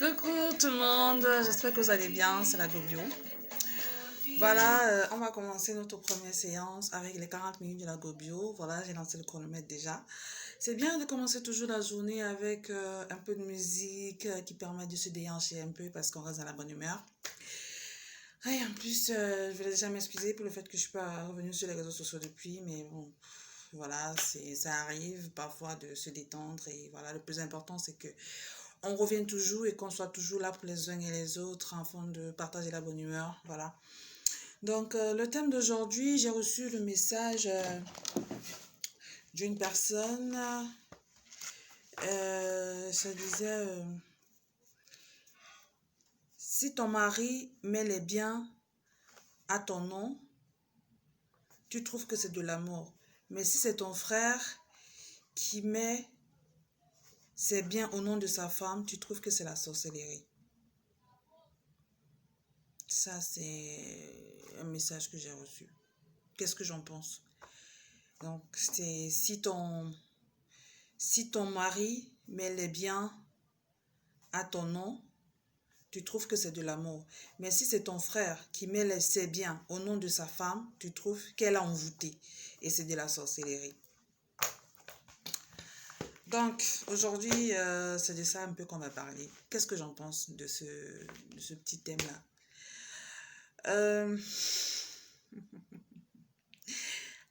Coucou tout le monde, j'espère que vous allez bien, c'est la Gobio. Voilà, on va commencer notre première séance avec les 40 minutes de la Gobio. Voilà, j'ai lancé le chronomètre déjà. C'est bien de commencer toujours la journée avec un peu de musique qui permet de se déhancher un peu parce qu'on reste dans la bonne humeur. Et en plus, je voulais déjà m'excuser pour le fait que je ne suis pas revenue sur les réseaux sociaux depuis, mais bon, voilà, ça arrive parfois de se détendre et voilà, le plus important c'est que on revient toujours et qu'on soit toujours là pour les uns et les autres afin de partager la bonne humeur, voilà. Donc, le thème d'aujourd'hui, j'ai reçu le message d'une personne, ça disait, si ton mari met les biens à ton nom, tu trouves que c'est de l'amour. Mais si c'est ton frère qui met ses biens au nom de sa femme, tu trouves que c'est la sorcellerie. Ça, c'est un message que j'ai reçu. Qu'est-ce que j'en pense? Donc, c'est si ton mari met les biens à ton nom, tu trouves que c'est de l'amour. Mais si c'est ton frère qui met ses biens au nom de sa femme, tu trouves qu'elle a envoûté. Et c'est de la sorcellerie. Donc, aujourd'hui, c'est de ça un peu qu'on va parler. Qu'est-ce que j'en pense de ce petit thème-là?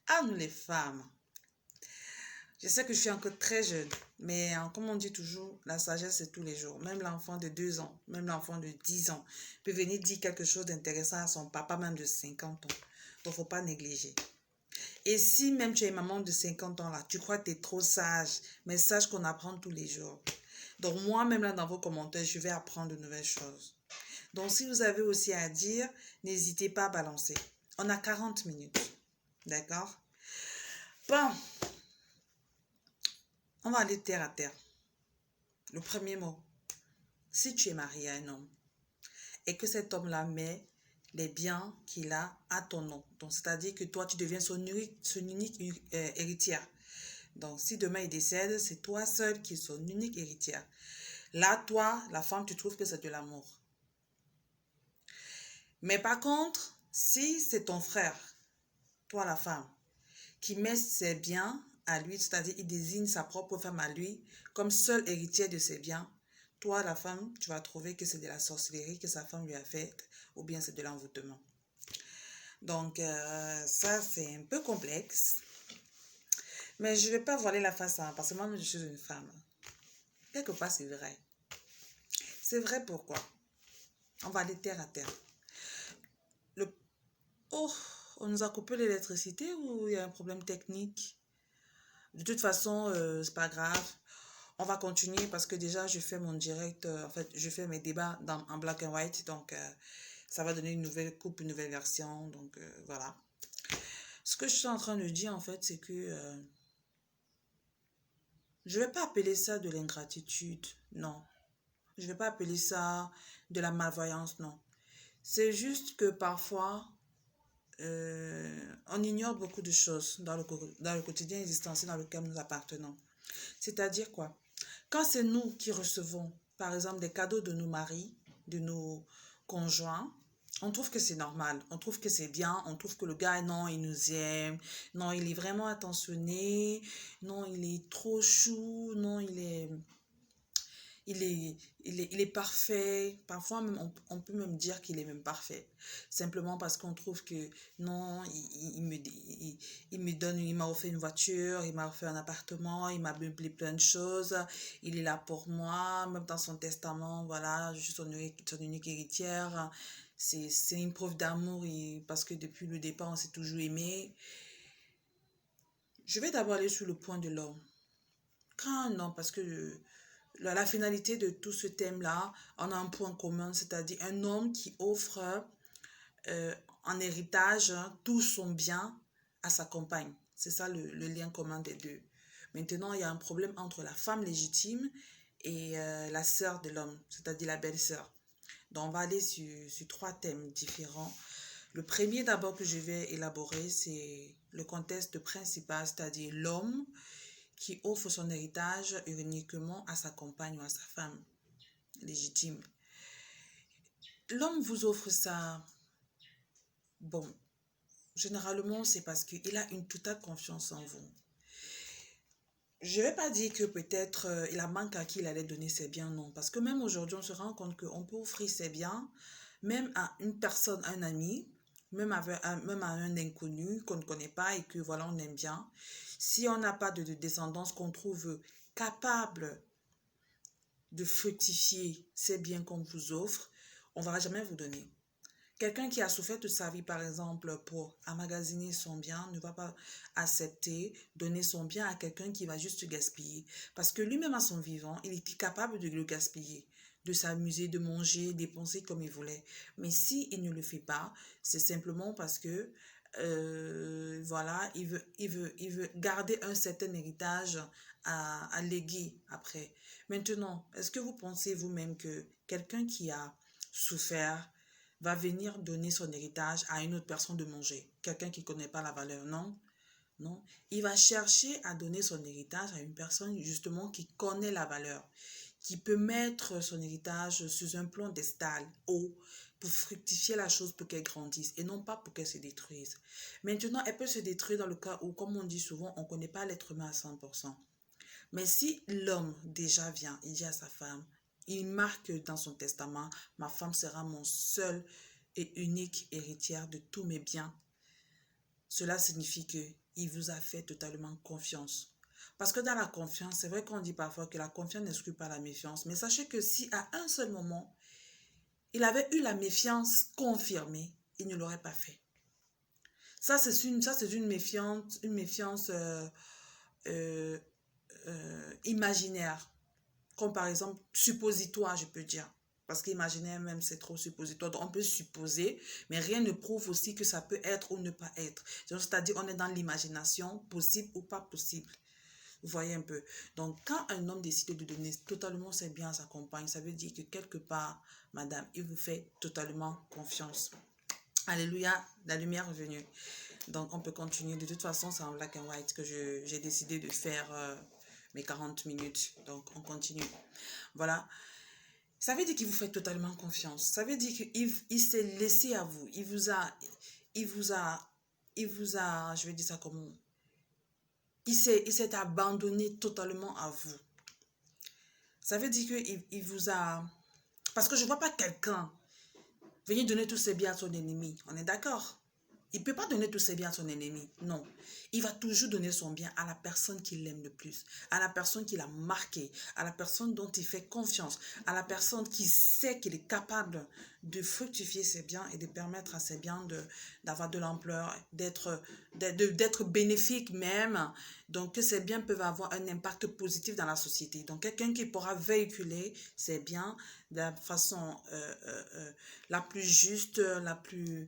Ah, nous les femmes. Je sais que je suis encore très jeune, mais comme on dit toujours, la sagesse c'est tous les jours. Même l'enfant de 2 ans, même l'enfant de 10 ans peut venir dire quelque chose d'intéressant à son papa, même de 50 ans. Donc, il ne faut pas négliger. Et si même tu es une maman de 50 ans là, tu crois que tu es trop sage, mais sache qu'on apprend tous les jours. Donc, moi-même là dans vos commentaires, je vais apprendre de nouvelles choses. Donc, si vous avez aussi à dire, n'hésitez pas à balancer. On a 40 minutes. D'accord? Bon. On va aller terre à terre. Le premier mot. Si tu es marié à un homme et que cet homme-là met les biens qu'il a à ton nom, donc c'est-à-dire que toi, tu deviens son unique héritière. Donc, si demain il décède, c'est toi seul qui es son unique héritière. Là, toi, la femme, tu trouves que c'est de l'amour. Mais par contre, si c'est ton frère, toi la femme, qui met ses biens à lui, c'est-à-dire il désigne sa propre femme à lui comme seule héritière de ses biens, toi, la femme, tu vas trouver que c'est de la sorcellerie que sa femme lui a faite ou bien c'est de l'envoûtement. Donc, ça, c'est un peu complexe. Mais je ne vais pas voiler la face, hein, parce que moi, je suis une femme. Quelque part, c'est vrai. C'est vrai pourquoi? On va aller terre à terre. Oh, on nous a coupé l'électricité ou il y a un problème technique? De toute façon, c'est pas grave. On va continuer parce que déjà, je fais mon direct, en fait, je fais mes débats en black and white. Donc, ça va donner une nouvelle coupe, une nouvelle version. Donc, voilà. Ce que je suis en train de dire, en fait, c'est que je ne vais pas appeler ça de l'ingratitude. Non. Je ne vais pas appeler ça de la malvoyance. Non. C'est juste que parfois, on ignore beaucoup de choses dans le quotidien existentiel dans lequel nous appartenons. C'est-à-dire quoi? Quand c'est nous qui recevons, par exemple, des cadeaux de nos maris, de nos conjoints, on trouve que c'est normal, on trouve que c'est bien, on trouve que le gars, non, il nous aime, non, il est vraiment attentionné, non, il est trop chou, non, il est parfait. Parfois, même, on peut même dire qu'il est même parfait. Simplement parce qu'on trouve que non, il m'a offert une voiture, il m'a offert un appartement, il m'a meublé plein de choses, il est là pour moi, même dans son testament, voilà, je suis son unique héritière. C'est une preuve d'amour parce que depuis le départ, on s'est toujours aimé. Je vais d'abord aller sur le point de l'homme. Quand un homme, parce que la finalité de tout ce thème-là, on a un point commun, c'est-à-dire un homme qui offre en héritage tout son bien à sa compagne. C'est ça le lien commun des deux. Maintenant, il y a un problème entre la femme légitime et la sœur de l'homme, c'est-à-dire la belle-sœur. Donc, on va aller sur trois thèmes différents. Le premier d'abord que je vais élaborer, c'est le contexte principal, c'est-à-dire l'homme qui offre son héritage uniquement à sa compagne ou à sa femme légitime. L'homme vous offre ça, bon, généralement c'est parce qu'il a une totale confiance en vous. Je ne vais pas dire que peut-être il a manqué à qui il allait donner ses biens, non. Parce que même aujourd'hui, on se rend compte qu'on peut offrir ses biens, même à une personne, un ami, même à un inconnu qu'on ne connaît pas et que voilà, on aime bien. Si on n'a pas de descendance qu'on trouve capable de fructifier ces biens qu'on vous offre, on ne va jamais vous donner. Quelqu'un qui a souffert toute sa vie, par exemple, pour emmagasiner son bien, ne va pas accepter, donner son bien à quelqu'un qui va juste gaspiller. Parce que lui-même, à son vivant, il était capable de le gaspiller, de s'amuser, de manger, dépenser comme il voulait. Mais si il ne le fait pas, c'est simplement parce que, voilà, il veut garder un certain héritage à léguer après. Maintenant, est-ce que vous pensez vous-même que quelqu'un qui a souffert va venir donner son héritage à une autre personne de manger? Quelqu'un qui ne connaît pas la valeur, non? Non. Il va chercher à donner son héritage à une personne justement qui connaît la valeur, qui peut mettre son héritage sur un plan stable, haut, pour fructifier la chose pour qu'elle grandisse et non pas pour qu'elle se détruise. Maintenant, elle peut se détruire dans le cas où, comme on dit souvent, on ne connaît pas l'être humain à 100%. Mais si l'homme déjà vient, il dit à sa femme, il marque dans son testament, ma femme sera mon seul et unique héritière de tous mes biens. Cela signifie qu'il vous a fait totalement confiance. Parce que dans la confiance, c'est vrai qu'on dit parfois que la confiance n'exclut pas la méfiance. Mais sachez que si à un seul moment, il avait eu la méfiance confirmée, il ne l'aurait pas fait. Ça, c'est une méfiance imaginaire. Comme par exemple, suppositoire, je peux dire. Parce qu'imaginaire même, c'est trop suppositoire. Donc, on peut supposer, mais rien ne prouve aussi que ça peut être ou ne pas être. C'est-à-dire, on est dans l'imagination, possible ou pas possible. Vous voyez un peu. Donc, quand un homme décide de donner totalement ses biens à sa compagne, ça veut dire que quelque part, madame, il vous fait totalement confiance. Alléluia, la lumière est venue. Donc, on peut continuer. De toute façon, c'est en black and white que j'ai décidé de faire mes 40 minutes. Donc, on continue. Voilà. Ça veut dire qu'il vous fait totalement confiance. Ça veut dire qu'il s'est laissé à vous. Il vous a, je vais dire ça comment? Il s'est abandonné totalement à vous. Ça veut dire qu'il vous a... Parce que je ne vois pas quelqu'un venir donner tous ses biens à son ennemi. On est d'accord? Il ne peut pas donner tous ses biens à son ennemi. Non. Il va toujours donner son bien à la personne qui l'aime le plus, à la personne qui l'a marqué, à la personne dont il fait confiance, à la personne qui sait qu'il est capable de fructifier ses biens et de permettre à ses biens d'avoir de l'ampleur, d'être bénéfiques même. Donc, que ces biens peuvent avoir un impact positif dans la société. Donc, quelqu'un qui pourra véhiculer ses biens de la façon la plus juste, la plus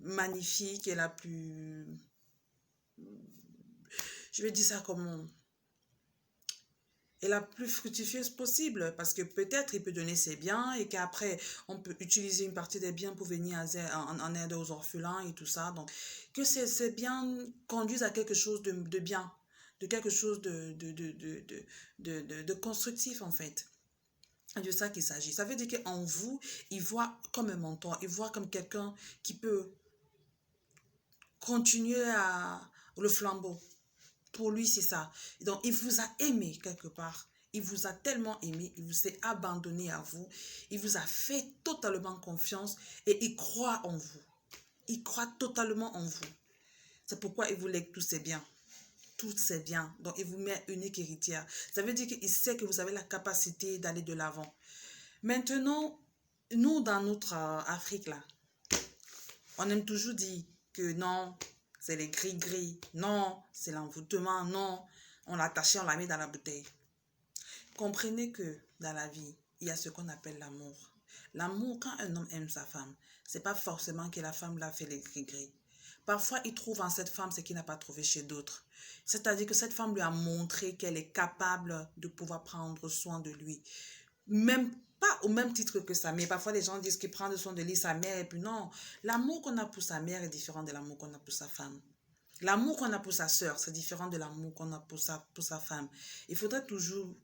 magnifique et la plus, je vais dire ça comment, et la plus fructifieuse possible, parce que peut-être il peut donner ses biens et qu'après on peut utiliser une partie des biens pour venir en aide aux orphelins et tout ça. Donc que ces biens conduisent à quelque chose de bien, de quelque chose de constructif en fait. C'est de ça qu'il s'agit. Ça veut dire qu'en vous, il voit comme un mentor, il voit comme quelqu'un qui peut continuer à le flambeau. Pour lui, c'est ça. Donc, il vous a aimé quelque part. Il vous a tellement aimé, il vous s'est abandonné à vous. Il vous a fait totalement confiance et il croit en vous. Il croit totalement en vous. C'est pourquoi il vous lègue tous ses biens. Tous ses biens. Donc, il vous met unique héritière. Ça veut dire qu'il sait que vous avez la capacité d'aller de l'avant. Maintenant, nous, dans notre Afrique, là, on aime toujours dire que non, c'est les gris-gris, non, c'est l'envoûtement, non, on l'a attaché, on l'a mis dans la bouteille. Comprenez que dans la vie, il y a ce qu'on appelle l'amour. L'amour, quand un homme aime sa femme, c'est pas forcément que la femme l'a fait les gris. Parfois, il trouve en cette femme ce qu'il n'a pas trouvé chez d'autres. C'est-à-dire que cette femme lui a montré qu'elle est capable de pouvoir prendre soin de lui. Même pas au même titre que sa mère. Parfois, les gens disent qu'ils prennent soin de lui, sa mère, et puis non. L'amour qu'on a pour sa mère est différent de l'amour qu'on a pour sa femme. L'amour qu'on a pour sa sœur, c'est différent de l'amour qu'on a pour sa femme. Il faudrait toujours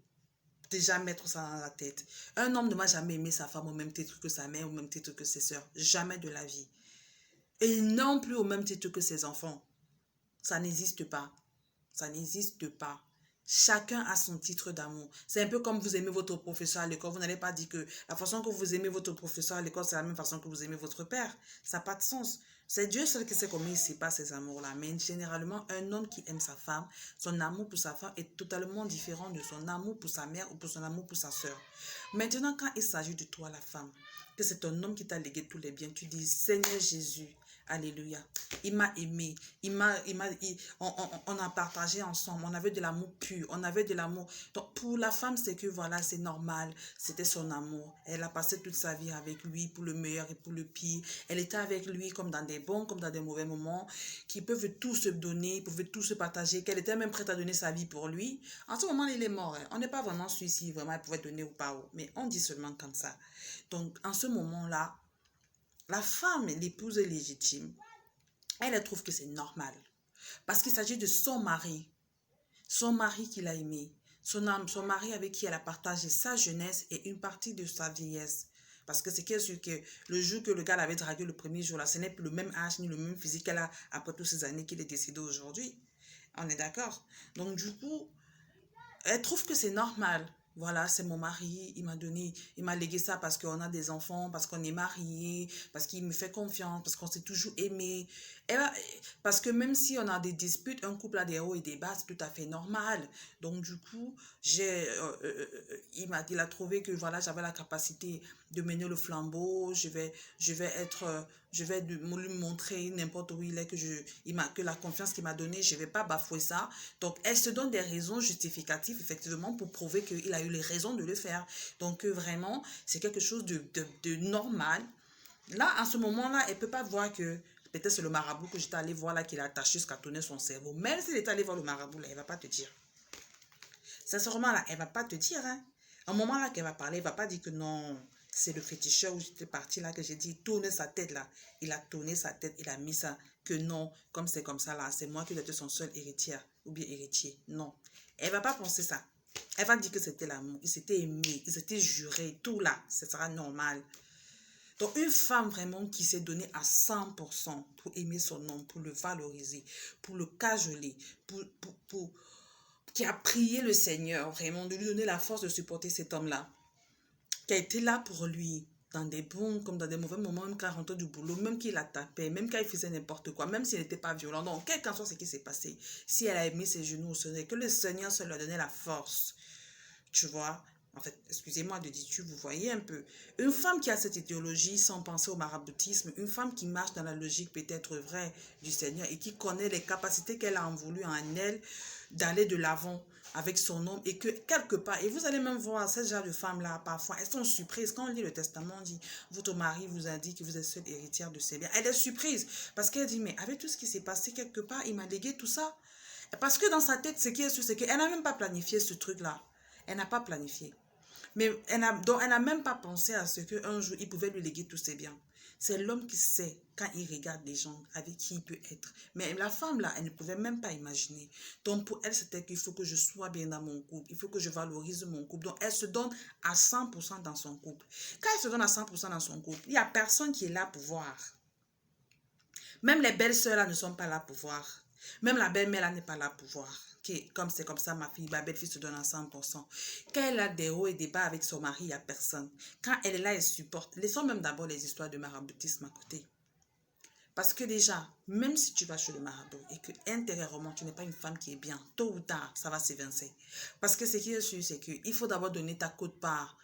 déjà mettre ça dans la tête. Un homme ne va jamais aimer sa femme au même titre que sa mère, au même titre que ses sœurs. Jamais de la vie. Et non plus au même titre que ses enfants. Ça n'existe pas. Ça n'existe pas. Chacun a son titre d'amour. C'est un peu comme vous aimez votre professeur à l'école. Vous n'allez pas dire que la façon que vous aimez votre professeur à l'école, c'est la même façon que vous aimez votre père. Ça n'a pas de sens. C'est Dieu seul qui sait comment il sépare ces amours-là. Mais généralement, un homme qui aime sa femme, son amour pour sa femme est totalement différent de son amour pour sa mère ou pour son amour pour sa soeur. Maintenant, quand il s'agit de toi, la femme, que c'est ton homme qui t'a légué tous les biens, tu dis, Seigneur Jésus, alléluia. Il m'a aimé. On a partagé ensemble. On avait de l'amour pur. On avait de l'amour. Donc, pour la femme, c'est que voilà, c'est normal. C'était son amour. Elle a passé toute sa vie avec lui pour le meilleur et pour le pire. Elle était avec lui comme dans des bons, comme dans des mauvais moments, qui peuvent tout se donner, ils peuvent tout se partager, qu'elle était même prête à donner sa vie pour lui. En ce moment, il est mort. Hein. On n'est pas vraiment sûr si vraiment elle pouvait donner ou pas. Mais on dit seulement comme ça. Donc, en ce moment-là, la femme, l'épouse légitime, elle trouve que c'est normal. Parce qu'il s'agit de son mari qu'il a aimé, son mari avec qui elle a partagé sa jeunesse et une partie de sa vieillesse. Parce que c'est sûr que le jour que le gars l'avait dragué le premier jour, là, ce n'est plus le même âge ni le même physique qu'elle a après toutes ces années qu'il est décédé aujourd'hui. On est d'accord? Donc du coup, elle trouve que c'est normal. Voilà, c'est mon mari, il m'a légué ça parce qu'on a des enfants, parce qu'on est mariés, parce qu'il me fait confiance, parce qu'on s'est toujours aimé. Parce que même si on a des disputes, un couple a des hauts et des bas, c'est tout à fait normal. Donc du coup, il a trouvé que voilà, j'avais la capacité de mener le flambeau, je vais lui montrer n'importe où il est que la confiance qu'il m'a donnée, je ne vais pas bafouer ça. Donc, elle se donne des raisons justificatives, effectivement, pour prouver qu'il a eu les raisons de le faire. Donc, vraiment, c'est quelque chose de normal. Là, en ce moment-là, elle ne peut pas voir que peut-être c'est le marabout que j'étais allé voir là qui l'a attaché jusqu'à tourner son cerveau. Même s'il est allé voir le marabout, là, elle ne va pas te dire. Sincèrement, là, elle ne va pas te dire. Hein. À un moment là qu'elle va parler, elle ne va pas dire que non, c'est le féticheur où j'étais parti là, que j'ai dit, tourne sa tête là. Il a tourné sa tête, il a mis ça, que non, comme c'est comme ça là, c'est moi qui étais son seul héritier ou bien héritier. Non, elle ne va pas penser ça. Elle va dire que c'était l'amour, il s'était aimé, il s'était juré, tout là, ce sera normal. Donc, une femme vraiment qui s'est donnée à 100% pour aimer son homme, pour le valoriser, pour le cajoler, qui a prié le Seigneur vraiment de lui donner la force de supporter cet homme-là, qui a été là pour lui dans des bons comme dans des mauvais moments, même quand il rentrait du boulot, même qu'il la tapait, même quand il faisait n'importe quoi, même s'il n'était pas violent. Donc, quel qu'en soit ce qui s'est passé, si elle a mis ses genoux au sol, que le Seigneur se lui a donné la force, tu vois. En fait, excusez-moi de dire tu, vous voyez un peu. Une femme qui a cette idéologie sans penser au maraboutisme, une femme qui marche dans la logique peut-être vraie du Seigneur et qui connaît les capacités qu'elle a envoulues en elle d'aller de l'avant avec son homme et que quelque part, et vous allez même voir ce genre de femmes-là, parfois, elles sont surprises. Quand on lit le testament, on dit, votre mari vous a dit que vous êtes seule héritière de ses biens. Elle est surprise parce qu'elle dit, mais avec tout ce qui s'est passé quelque part, il m'a légué tout ça. Parce que dans sa tête, ce qui est sûr, c'est qu'elle n'a même pas planifié ce truc-là. Elle n'a pas planifié. Mais elle n'a même pas pensé à ce qu'un jour, il pouvait lui léguer tous ses biens. C'est l'homme qui sait quand il regarde les gens avec qui il peut être. Mais la femme, là, elle ne pouvait même pas imaginer. Donc, pour elle, c'était qu'il faut que je sois bien dans mon couple. Il faut que je valorise mon couple. Donc, elle se donne à 100% dans son couple. Quand elle se donne à 100% dans son couple, il n'y a personne qui est là pour voir. Même les belles-sœurs, là, ne sont pas là pour voir. Même la belle-mère, là, n'est pas là pour voir. Comme c'est comme ça, ma fille, ma belle-fille se donne à 100%. Quand elle a des hauts et des bas avec son mari, il n'y a personne. Quand elle est là, elle supporte. Laissons même d'abord les histoires de maraboutisme à côté. Parce que déjà, même si tu vas chez le marabout et que intérieurement, tu n'es pas une femme qui est bien, tôt ou tard, ça va s'évincer. Parce que ce qui est sûr, c'est qu'il faut d'abord donner ta quote-part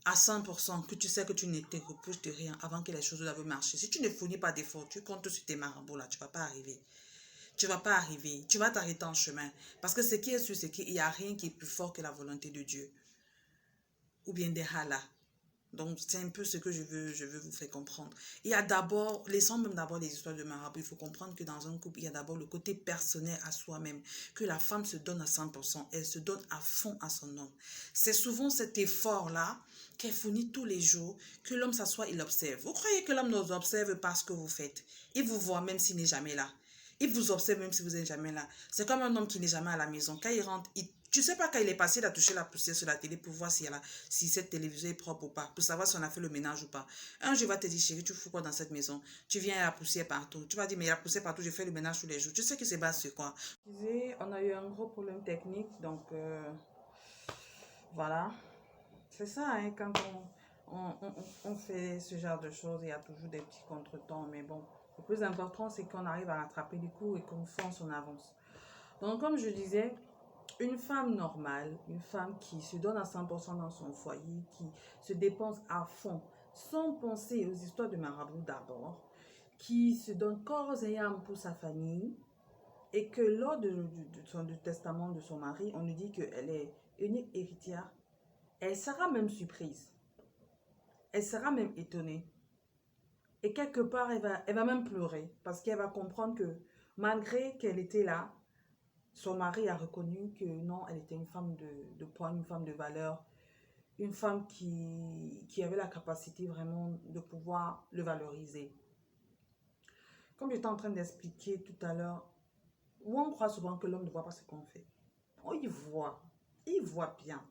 à 100%, que tu sais que tu ne te reproches de rien avant que les choses doivent marcher. Si tu ne fournis pas d'efforts, tu comptes sur tes marabouts là, tu ne vas pas arriver. Tu ne vas pas arriver. Tu vas t'arrêter en chemin. Parce que ce qui est sûr, c'est qu'il n'y a rien qui est plus fort que la volonté de Dieu. Ou bien des halas. Donc, c'est un peu ce que je veux vous faire comprendre. Il y a d'abord, laissons même d'abord les histoires de marabout. Il faut comprendre que dans un couple, il y a d'abord le côté personnel à soi-même. Que la femme se donne à 100%. Elle se donne à fond à son homme. C'est souvent cet effort-là qu'elle fournit tous les jours, que l'homme s'assoit, il observe. Vous croyez que l'homme nous observe parce que vous faites? Il vous voit même s'il n'est jamais là. Il vous observe même si vous n'êtes jamais là. C'est comme un homme qui n'est jamais à la maison. Quand il rentre, tu sais pas quand il est passé, il a touché la poussière sur la télé pour voir si cette télévision est propre ou pas, pour savoir si on a fait le ménage ou pas. Un jour, il va te dire, chérie, tu fous quoi dans cette maison? Tu viens à la poussière partout. Tu vas dire, mais il y a la poussière partout, je fais le ménage tous les jours. Tu sais que c'est bas sur quoi? On a eu un gros problème technique, donc voilà. C'est ça, hein, quand on fait ce genre de choses, il y a toujours des petits contretemps, mais bon, le plus important, c'est qu'on arrive à rattraper les coups et qu'on fonce en avance. Donc, comme je disais, une femme normale, une femme qui se donne à 100% dans son foyer, qui se dépense à fond, sans penser aux histoires de marabout d'abord, qui se donne corps et âme pour sa famille, et que lors du testament de son mari, on lui dit qu'elle est unique héritière, elle sera même surprise, elle sera même étonnée. Et quelque part, elle va même pleurer, parce qu'elle va comprendre que malgré qu'elle était là, son mari a reconnu que non, elle était une femme de poids, une femme de valeur, une femme qui avait la capacité vraiment de pouvoir le valoriser. Comme j'étais en train d'expliquer tout à l'heure, on croit souvent que l'homme ne voit pas ce qu'on fait. Oh, il voit bien.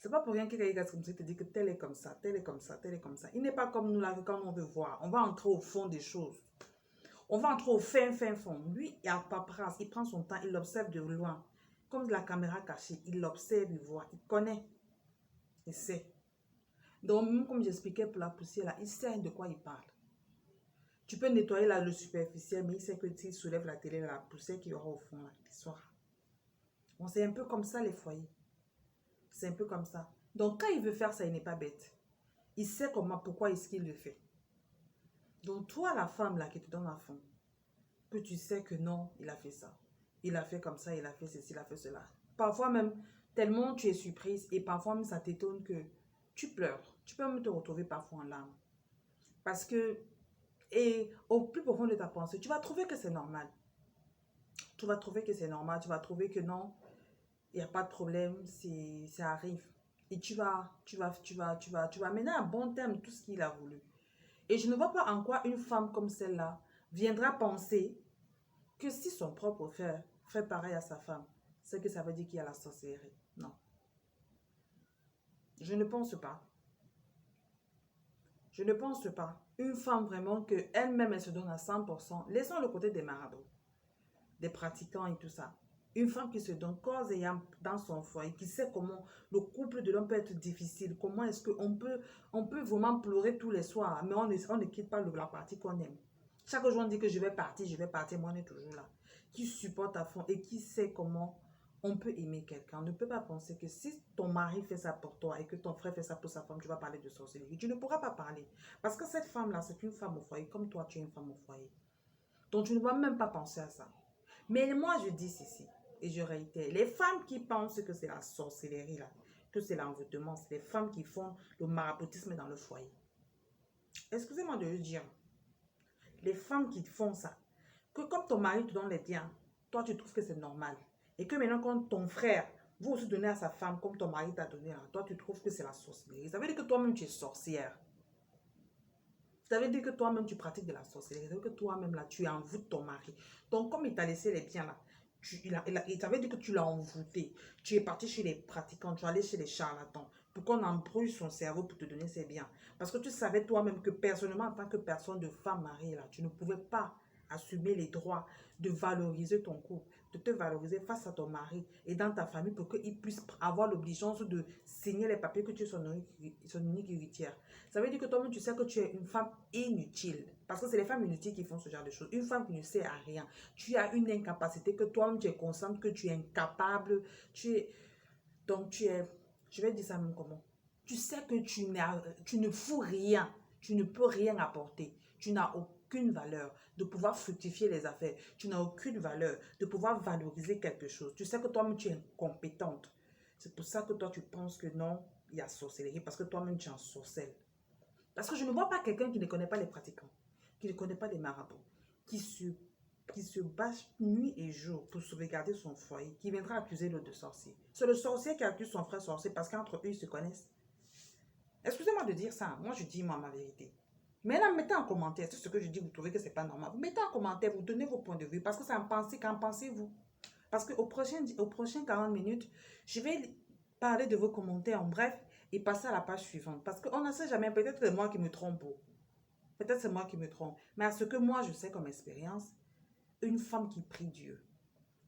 C'est pas pour rien que quelqu'un comme ça te dit que tel est comme ça, tel est comme ça, tel est comme ça. Il n'est pas comme nous là, quand on veut voir. On va entrer au fond des choses. On va entrer au fin fond. Lui, il a paperasse, il prend son temps, il l'observe de loin. Comme de la caméra cachée, il l'observe, il voit, il connaît, il sait. Donc, même comme j'expliquais pour la poussière, là, il sait de quoi il parle. Tu peux nettoyer là, le superficiel, mais il sait que s'il soulève la télé, la poussière qu'il y aura au fond, là, il saura. Bon, c'est un peu comme ça les foyers. C'est un peu comme ça. Donc, quand il veut faire ça, il n'est pas bête. Il sait comment, pourquoi est-ce qu'il le fait. Donc, toi, la femme là qui te donne à fond, que tu sais que non, il a fait ça. Il a fait comme ça, il a fait ceci, il a fait cela. Parfois même, tellement tu es surprise et parfois même ça t'étonne que tu pleures. Tu peux même te retrouver parfois en larmes. Parce que, et au plus profond de ta pensée, tu vas trouver que c'est normal. Tu vas trouver que c'est normal, tu vas trouver que non, il n'y a pas de problème, ça arrive. Et tu vas mener à bon terme tout ce qu'il a voulu. Et je ne vois pas en quoi une femme comme celle-là viendra penser que si son propre frère fait pareil à sa femme, c'est que ça veut dire qu'il y a la sorcellerie. Non. Je ne pense pas. Je ne pense pas. Une femme vraiment que elle-même, elle se donne à 100%. Laissons le côté des marabouts, des pratiquants et tout ça. Une femme qui se donne corps et âme dans son foyer, qui sait comment le couple de l'homme peut être difficile, comment est-ce on peut vraiment pleurer tous les soirs, mais on ne quitte pas la partie qu'on aime. Chaque jour, on dit que je vais partir, moi on est toujours là. Qui supporte à fond et qui sait comment on peut aimer quelqu'un. On ne peut pas penser que si ton mari fait ça pour toi et que ton frère fait ça pour sa femme, tu vas parler de sorcellerie. Tu ne pourras pas parler. Parce que cette femme-là, c'est une femme au foyer, comme toi, tu es une femme au foyer. Donc, tu ne vas même pas penser à ça. Mais moi, je dis ceci, et je réitère, les femmes qui pensent que c'est la sorcellerie, là, que c'est l'envoûtement, c'est les femmes qui font le maraboutisme dans le foyer. Excusez-moi de le dire. Les femmes qui font ça, que comme ton mari te donne les tiens, toi, tu trouves que c'est normal. Et que maintenant, quand ton frère, vous aussi donnez à sa femme comme ton mari t'a donné, là, toi, tu trouves que c'est la sorcellerie. Ça veut dire que toi-même, tu es sorcière. Ça veut dire que toi-même, tu pratiques de la sorcellerie. Ça veut dire que toi-même, là, tu envoûtes ton mari. Donc, comme il t'a laissé les biens, là, ça veut dire que tu l'as envoûté. Tu es parti chez les pratiquants, tu es allé chez les charlatans pour qu'on embrouille son cerveau pour te donner ses biens. Parce que tu savais toi-même que personnellement, en tant que personne de femme mariée, là, tu ne pouvais pas assumer les droits de valoriser ton couple, de te valoriser face à ton mari et dans ta famille pour qu'il puisse avoir l'obligation de signer les papiers que tu es son unique héritière. Ça veut dire que toi-même, tu sais que tu es une femme inutile. Parce que c'est les femmes inutiles qui font ce genre de choses. Une femme qui ne sert à rien. Tu as une incapacité que toi-même, tu es consciente que tu es incapable. Donc, je vais dire ça même comment. Tu sais que tu ne fous rien. Tu ne peux rien apporter. Tu n'as aucune valeur de pouvoir fructifier les affaires. Tu n'as aucune valeur de pouvoir valoriser quelque chose. Tu sais que toi-même, tu es incompétente. C'est pour ça que toi, tu penses que non, il y a sorcellerie. Parce que toi-même, tu es en sorcelle. Parce que je ne vois pas quelqu'un qui ne connaît pas les pratiquants, qui ne connaît pas les marabouts, qui se bâche nuit et jour pour sauvegarder son foyer, qui viendra accuser l'autre de sorcier. C'est le sorcier qui accuse son frère sorcier parce qu'entre eux, ils se connaissent. Excusez-moi de dire ça, moi je dis moi ma vérité. Mais là, mettez en commentaire, c'est ce que je dis, vous trouvez que c'est pas normal. Vous mettez en commentaire, vous donnez vos points de vue, parce que ça me pense, qu'en pensez-vous? Parce qu'au prochain 40 minutes, je vais parler de vos commentaires en bref et passer à la page suivante. Parce qu'on ne sait jamais, peut-être c'est moi qui me trompe. Peut-être c'est moi qui me trompe. Mais à ce que moi je sais comme expérience, une femme qui prie Dieu,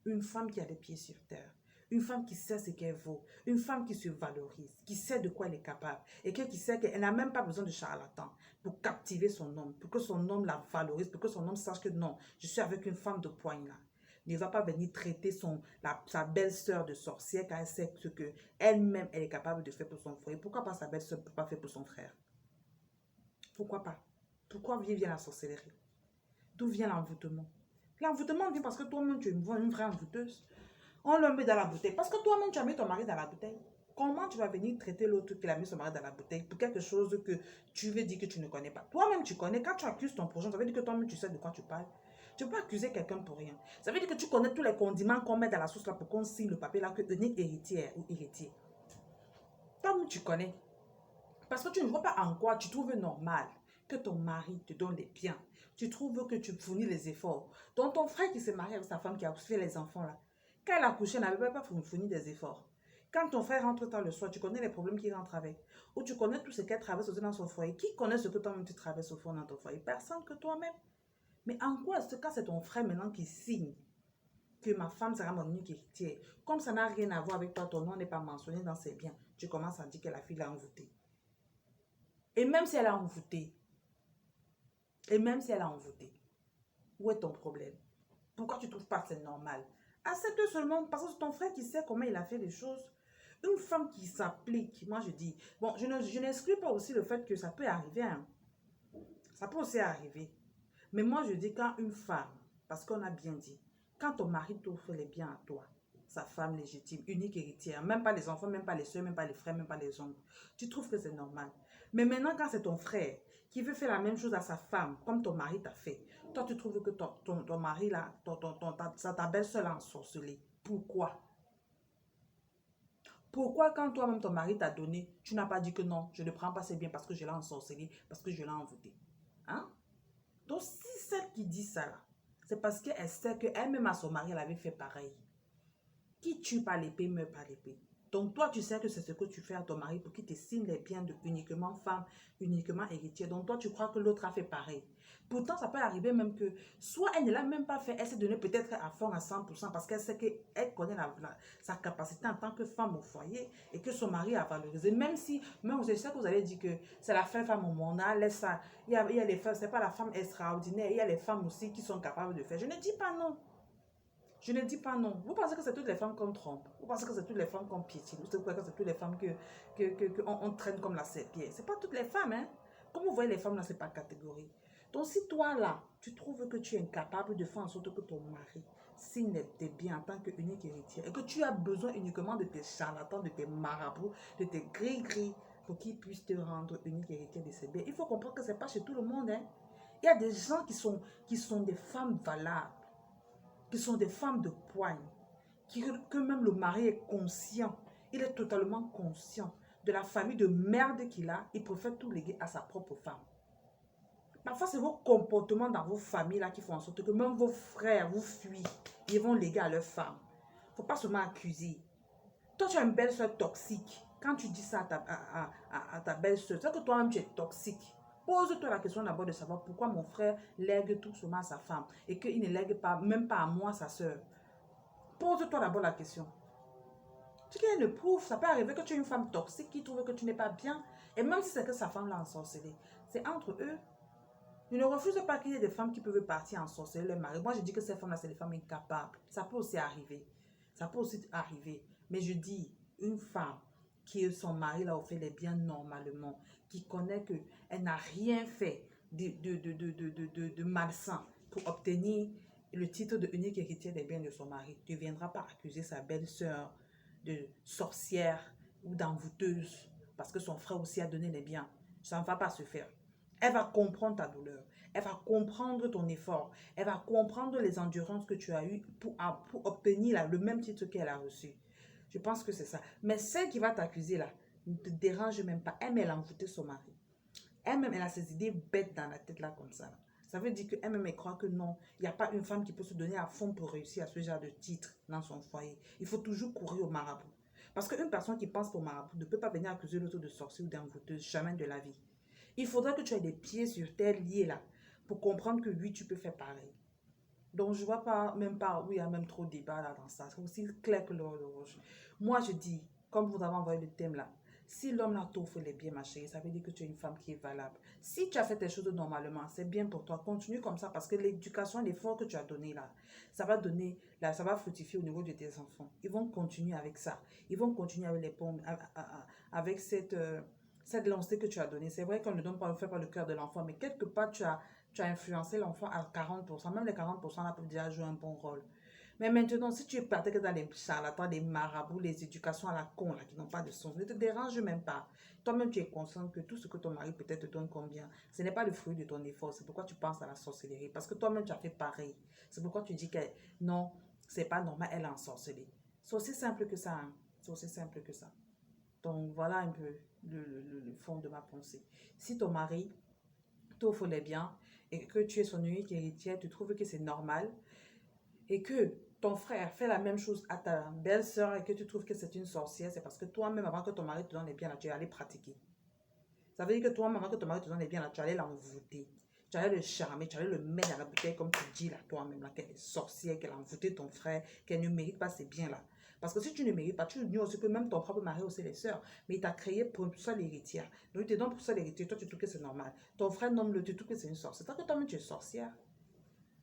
une femme qui a les pieds sur terre, une femme qui sait ce qu'elle vaut, une femme qui se valorise, qui sait de quoi elle est capable et qui sait qu'elle n'a même pas besoin de charlatan pour captiver son homme, pour que son homme la valorise, pour que son homme sache que non, je suis avec une femme de poigne là. Ne va pas venir traiter sa belle-sœur de sorcière car elle sait ce que elle-même elle est capable de faire pour son frère. Pourquoi pas sa belle-sœur ne peut pas faire pour son frère? Pourquoi pas? Pourquoi vient la sorcellerie? D'où vient l'envoûtement? L'envoûtement vient parce que toi-même tu es une vraie envoûteuse. On le met dans la bouteille. Parce que toi-même, tu as mis ton mari dans la bouteille. Comment tu vas venir traiter l'autre qui a mis son mari dans la bouteille pour quelque chose que tu veux dire que tu ne connais pas? Toi-même, tu connais. Quand tu accuses ton prochain, ça veut dire que toi-même, tu sais de quoi tu parles. Tu ne peux pas accuser quelqu'un pour rien. Ça veut dire que tu connais tous les condiments qu'on met dans la sauce là pour qu'on signe le papier là que unique héritière ou héritier. Toi-même, tu connais. Parce que tu ne vois pas en quoi tu trouves normal que ton mari te donne des biens. Tu trouves que tu fournis les efforts. Donc ton frère qui s'est marié avec sa femme qui a fait les enfants là, quand elle a couché, elle n'avait pas fourni des efforts. Quand ton frère rentre tard le soir, tu connais les problèmes qu'il rentre avec. Ou tu connais tout ce qu'elle traverse aussi dans son foyer. Qui connaît ce que toi-même tu traverses au fond dans ton foyer? Personne que toi-même. Mais en quoi est-ce que quand c'est ton frère maintenant qui signe que ma femme sera mon unique héritière, comme ça n'a rien à voir avec toi, ton nom n'est pas mentionné dans ses biens, tu commences à dire que la fille l'a envoûtée. Et même si elle a envoûté, où est ton problème? Pourquoi tu ne trouves pas que c'est normal? Accepte seulement parce que c'est ton frère qui sait comment il a fait les choses. Une femme qui s'applique, moi je dis, bon, je n'exclus pas aussi le fait que ça peut arriver, hein. Ça peut aussi arriver. Mais moi je dis quand une femme, parce qu'on a bien dit, quand ton mari t'offre les biens à toi, sa femme légitime, unique héritière, même pas les enfants, même pas les soeurs, même pas les frères, même pas les oncles, tu trouves que c'est normal. Mais maintenant quand c'est ton frère qui veut faire la même chose à sa femme, comme ton mari t'a fait, toi tu trouves que ton mari là, ta belle-sœur l'a ensorcelé. Pourquoi? Pourquoi quand toi-même ton mari t'a donné, tu n'as pas dit que non, je ne prends pas ces biens parce que je l'ai ensorcelé, parce que je l'ai envoûté? Hein? Donc si celle qui dit ça là, c'est parce qu'elle sait qu'elle-même à son mari, elle avait fait pareil. Qui tue par l'épée meurt par l'épée. Donc toi, tu sais que c'est ce que tu fais à ton mari pour qu'il te signe les biens de uniquement femme, uniquement héritière. Donc toi, tu crois que l'autre a fait pareil. Pourtant, ça peut arriver même que soit elle ne l'a même pas fait, elle s'est donnée peut-être à fond à 100% parce qu'elle sait qu'elle connaît sa capacité en tant que femme au foyer et que son mari a valorisé. Même si, même je sais que vous allez dire que c'est la femme au monde, laisse ça. Il y a les femmes, c'est pas la femme extraordinaire, il y a les femmes aussi qui sont capables de faire. Je ne dis pas non. Je ne dis pas non. Vous pensez que c'est toutes les femmes qu'on trompe? Vous pensez que c'est toutes les femmes qu'on piétine? Vous pensez que c'est toutes les femmes on traîne comme la serpillère? Ce n'est pas toutes les femmes, hein? Comme vous voyez, les femmes, là, ce n'est pas catégorie. Donc, si toi, là, tu trouves que tu es incapable de faire en sorte que ton mari signe tes biens en tant qu'unique héritière et que tu as besoin uniquement de tes charlatans, de tes marabouts, de tes gris-gris pour qu'ils puissent te rendre unique héritière de ces biens, il faut comprendre que ce n'est pas chez tout le monde, hein? Il y a des gens qui sont des femmes valables, qui sont des femmes de poigne, que même le mari est conscient, il est totalement conscient de la famille de merde qu'il a, il préfère tout léguer à sa propre femme. Parfois, c'est vos comportements dans vos familles là qui font en sorte que même vos frères vous fuient, ils vont léguer à leur femme. Il ne faut pas seulement accuser. Toi, tu as une belle-soeur toxique. Quand tu dis ça à ta belle-soeur, c'est que toi-même tu es toxique. Pose-toi la question d'abord de savoir pourquoi mon frère lègue tout seulement à sa femme et qu'il ne lègue pas, même pas à moi, sa soeur. Pose-toi d'abord la question. Ce qui est le prouve, ça peut arriver que tu es une femme toxique qui trouve que tu n'es pas bien. Et même si c'est que sa femme l'a ensorcelée, c'est entre eux. Je ne refuse pas qu'il y ait des femmes qui peuvent partir ensorceler leur mari. Moi, je dis que ces femmes-là, c'est des femmes incapables. Ça peut aussi arriver. Ça peut aussi arriver. Mais je dis, une femme qui son mari l'a offert les biens normalement, qui connaît qu'elle n'a rien fait de malsain pour obtenir le titre de unique héritière des biens de son mari, ne viendra pas accuser sa belle-sœur de sorcière ou d'envoûteuse parce que son frère aussi a donné les biens. Ça ne va pas se faire. Elle va comprendre ta douleur. Elle va comprendre ton effort. Elle va comprendre les endurances que tu as eues pour obtenir le même titre qu'elle a reçu. Je pense que c'est ça. Mais celle qui va t'accuser là, ne te dérange même pas. Elle a envoûté son mari. Elle-même, elle a ses idées bêtes dans la tête là comme ça. Ça veut dire qu'elle-même, elle croit que non, il n'y a pas une femme qui peut se donner à fond pour réussir à ce genre de titre dans son foyer. Il faut toujours courir au marabout. Parce qu'une personne qui pense pour marabout ne peut pas venir accuser l'autre de sorcier ou d'envoûteuse, jamais de la vie. Il faudra que tu aies les pieds sur terre liés là pour comprendre que oui, tu peux faire pareil. Donc, je ne vois pas, même pas, oui, il y a même trop de débat là dans ça. C'est aussi clair que l'or de roche. Moi, je dis, comme vous avez envoyé le thème là, si l'homme là t'offre les biens, ma chérie, ça veut dire que tu es une femme qui est valable. Si tu as fait tes choses normalement, c'est bien pour toi. Continue comme ça parce que l'éducation, l'effort que tu as donné là, ça va donner, là, ça va fructifier au niveau de tes enfants. Ils vont continuer avec ça. Ils vont continuer avec les pommes, avec cette lancée que tu as donnée. C'est vrai qu'on ne donne pas, on ne fait pas le cœur de l'enfant, mais quelque part, tu as influencé l'enfant à 40%. Même les 40% là peuvent déjà jouer un bon rôle. Mais maintenant, si tu es parti que dans les charlatans, les marabouts, les éducations à la con, là, qui n'ont pas de sens, ne te dérange même pas. Toi-même, tu es conscient que tout ce que ton mari peut-être te donne combien, ce n'est pas le fruit de ton effort. C'est pourquoi tu penses à la sorcellerie. Parce que toi-même, tu as fait pareil. C'est pourquoi tu dis que non, c'est pas normal, elle est ensorcelée. C'est aussi simple que ça. Hein. C'est aussi simple que ça. Donc, voilà un peu le fond de ma pensée. Si ton mari t'offre les biens et que tu es son unique héritière, tu trouves que c'est normal, et que ton frère fait la même chose à ta belle-sœur et que tu trouves que c'est une sorcière, c'est parce que toi-même, avant que ton mari te donne les biens, là, tu es allé pratiquer. Ça veut dire que toi-même, avant que ton mari te donne les biens, là, tu allais l'envoûter. Tu allais le charmer, tu allais le mettre dans la bouteille, comme tu dis là, toi-même, là, qu'elle est sorcière, qu'elle a envoûté ton frère, qu'elle ne mérite pas ces biens-là. Parce que si tu ne mérites pas, tu ignores aussi que même ton propre mari aussi les sœurs. Mais il t'a créé pour ça l'héritière. Donc il te donne pour ça l'héritière. Toi, tu trouves que c'est normal. Ton frère nomme-le, tu trouves que c'est une sorcière. C'est que toi-même, tu es sorcière.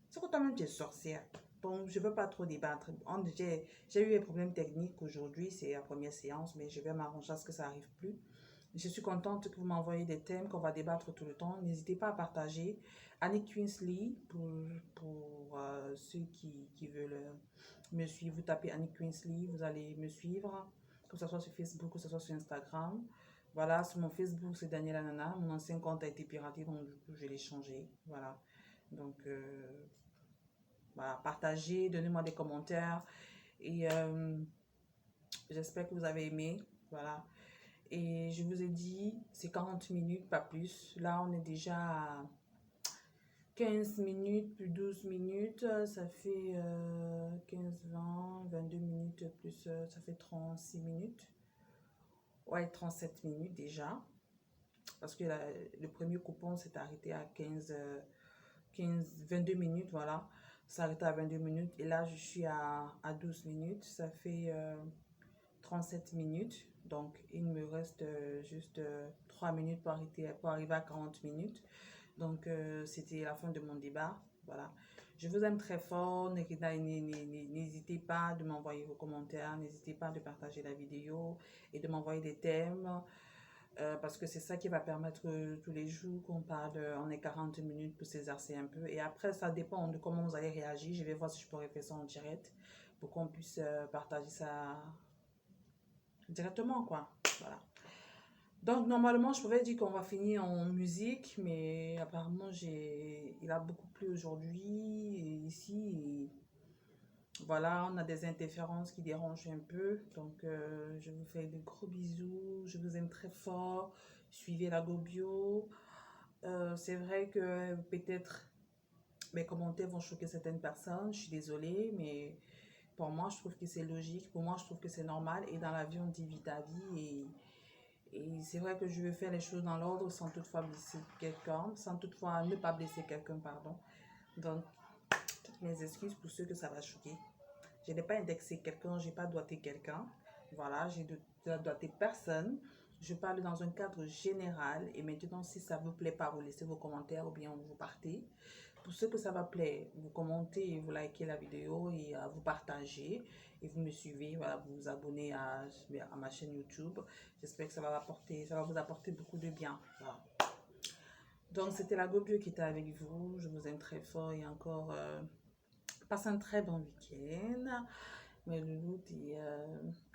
C'est que toi-même, tu es sorcière. Donc, je ne veux pas trop débattre. J'ai eu des problèmes techniques aujourd'hui. C'est la première séance, mais je vais m'arranger à ce que ça n'arrive plus. Je suis contente que vous m'envoyez des thèmes, qu'on va débattre tout le temps. N'hésitez pas à partager. Annie Queensley, pour ceux qui veulent me suivre, vous tapez Annie Queensley, vous allez me suivre, que ce soit sur Facebook, que ce soit sur Instagram. Voilà, sur mon Facebook, c'est Daniela Nana. Mon ancien compte a été piraté, donc du coup, je l'ai changé. Voilà. Donc, voilà, partagez, donnez-moi des commentaires. Et j'espère que vous avez aimé. Voilà. Et je vous ai dit, c'est 40 minutes, pas plus. Là, on est déjà à 15 minutes, plus 12 minutes. Ça fait 15, 20, 22 minutes, plus ça fait 36 minutes. Ouais, 37 minutes déjà. Parce que le premier coupon s'est arrêté à 22 minutes, voilà. Ça arrêté à 22 minutes. Et là, je suis à 12 minutes. Ça fait 37 minutes. Donc, il me reste juste 3 minutes pour arriver à 40 minutes. Donc, c'était la fin de mon débat. Voilà. Je vous aime très fort. N'hésitez pas de m'envoyer vos commentaires. N'hésitez pas de partager la vidéo et de m'envoyer des thèmes. Parce que c'est ça qui va permettre tous les jours qu'on parle, on est 40 minutes pour s'exercer un peu. Et après, ça dépend de comment vous allez réagir. Je vais voir si je pourrais faire ça en direct pour qu'on puisse partager ça directement, quoi. Voilà. Donc, normalement, je pourrais dire qu'on va finir en musique, mais apparemment, il a beaucoup plu aujourd'hui ici. Et voilà, on a des interférences qui dérangent un peu. Donc, je vous fais de gros bisous. Je vous aime très fort. Suivez la Gobio. C'est vrai que peut-être mes commentaires vont choquer certaines personnes. Je suis désolée, mais pour moi, je trouve que c'est logique. Pour moi, je trouve que c'est normal. Et dans la vie, on dit vite à vie. Et c'est vrai que je veux faire les choses dans l'ordre sans toutefois blesser quelqu'un. Sans toutefois ne pas blesser quelqu'un, pardon. Donc, toutes mes excuses pour ceux que ça va choquer. Je n'ai pas indexé quelqu'un, je n'ai pas doigté quelqu'un. Voilà, j'ai doigté personne. Je parle dans un cadre général. Et maintenant, si ça ne vous plaît pas, vous laissez vos commentaires ou bien vous partez. Pour ceux que ça va plaire, vous commentez et vous likez la vidéo et vous partagez. Et vous me suivez, voilà, vous vous abonnez à ma chaîne YouTube. J'espère que ça va vous apporter beaucoup de bien. Voilà. Donc, c'était la Gobio qui était avec vous. Je vous aime très fort et encore... passe un très bon week-end. Mais Loulou dit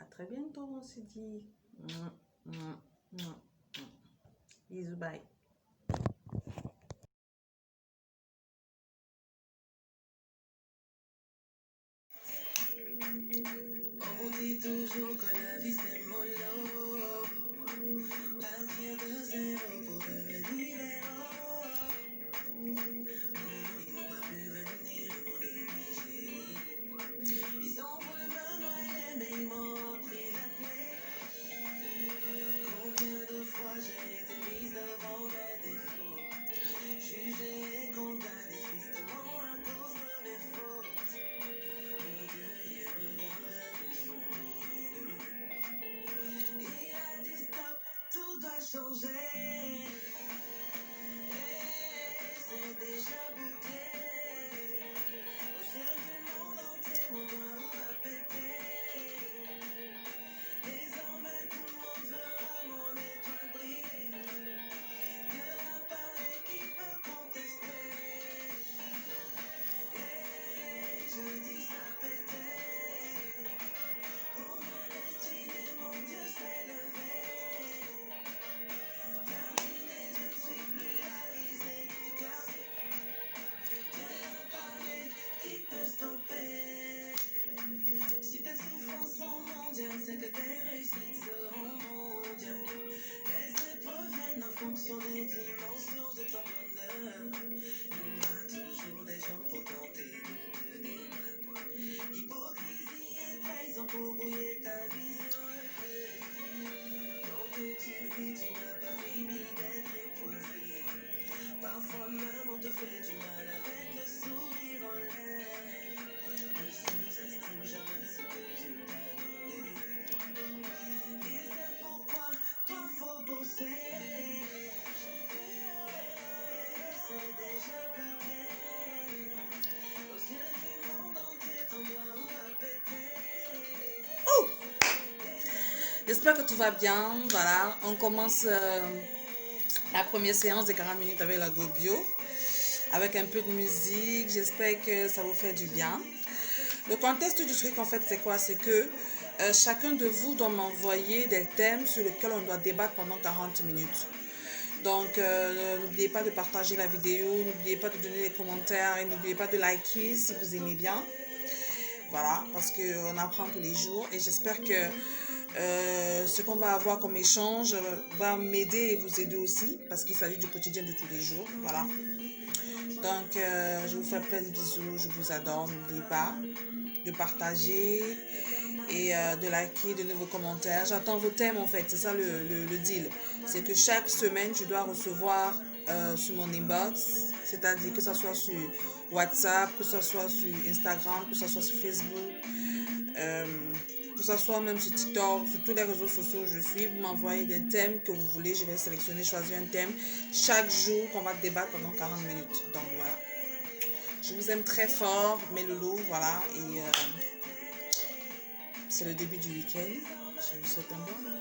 à très bientôt, on se dit. Bisous. bisous, bye. On dit toujours que la vie c'est mollo. Partir de zéro pour devenir héros. Ils n'ont pas pu venir m'en dénicher. Ils ont voulu me noyer, mais ils m'ont appris la clé. Combien de fois j'ai été mise devant mes défauts, jugée et condamnée tristement à cause de mes fautes. Mon Dieu, il regarde de son yeux. Il a dit stop, tout doit changer. Et c'est déjà bouclé. Au ciel du monde entier, mon doigt a pété. Désormais tout le monde verra mon étoile briller. Dieu a parlé, qui peut contester? Et je dis ça pétait. Pour ma destinée, mon Dieu s'est levé. Terminé, je ne suis plus la risée du quartier. Dieu a parlé, qui peut stopper? Si tes souffrances sont mondiales, c'est que tes réussites seront mondiales. Les épreuves viennent en fonction des dimensions de ton bonheur. Il y aura toujours des gens pour tenter de te débattre. Hypocrisie et trahison pour brouiller ta vision. Tant que tu vis, tu n'as pas fini d'être éprouvé. Parfois même on te fait du mal avec le sourire en lèvres. Ne sous-estime jamais ce que Dieu t'a donné. Et c'est pourquoi toi faut bosser. C'est déjà bouclé. Aux yeux du monde entier, ton doigt a pété. J'espère que tout va bien. Voilà, on commence la première séance de 40 minutes avec la Gobio, avec un peu de musique. J'espère que ça vous fait du bien. Le contexte du truc, en fait, c'est quoi? C'est que chacun de vous doit m'envoyer des thèmes sur lesquels on doit débattre pendant 40 minutes. Donc, n'oubliez pas de partager la vidéo, n'oubliez pas de donner des commentaires et n'oubliez pas de liker si vous aimez bien. Voilà, parce qu'on apprend tous les jours et j'espère que ce qu'on va avoir comme échange va m'aider et vous aider aussi parce qu'il s'agit du quotidien de tous les jours. Voilà. Donc, je vous fais plein de bisous, je vous adore. N'oubliez pas de partager et de liker, de nouveaux commentaires. J'attends vos thèmes en fait, c'est ça le deal. C'est que chaque semaine, je dois recevoir sur mon inbox, c'est-à-dire que ce soit sur WhatsApp, que ce soit sur Instagram, que ce soit sur Facebook, que ce soit même sur TikTok, sur tous les réseaux sociaux où je suis. Vous m'envoyez des thèmes que vous voulez, je vais sélectionner, choisir un thème chaque jour qu'on va débattre pendant 40 minutes. Donc voilà. Je vous aime très fort, mes loulous, voilà. Et c'est le début du week-end. Je vous souhaite un bon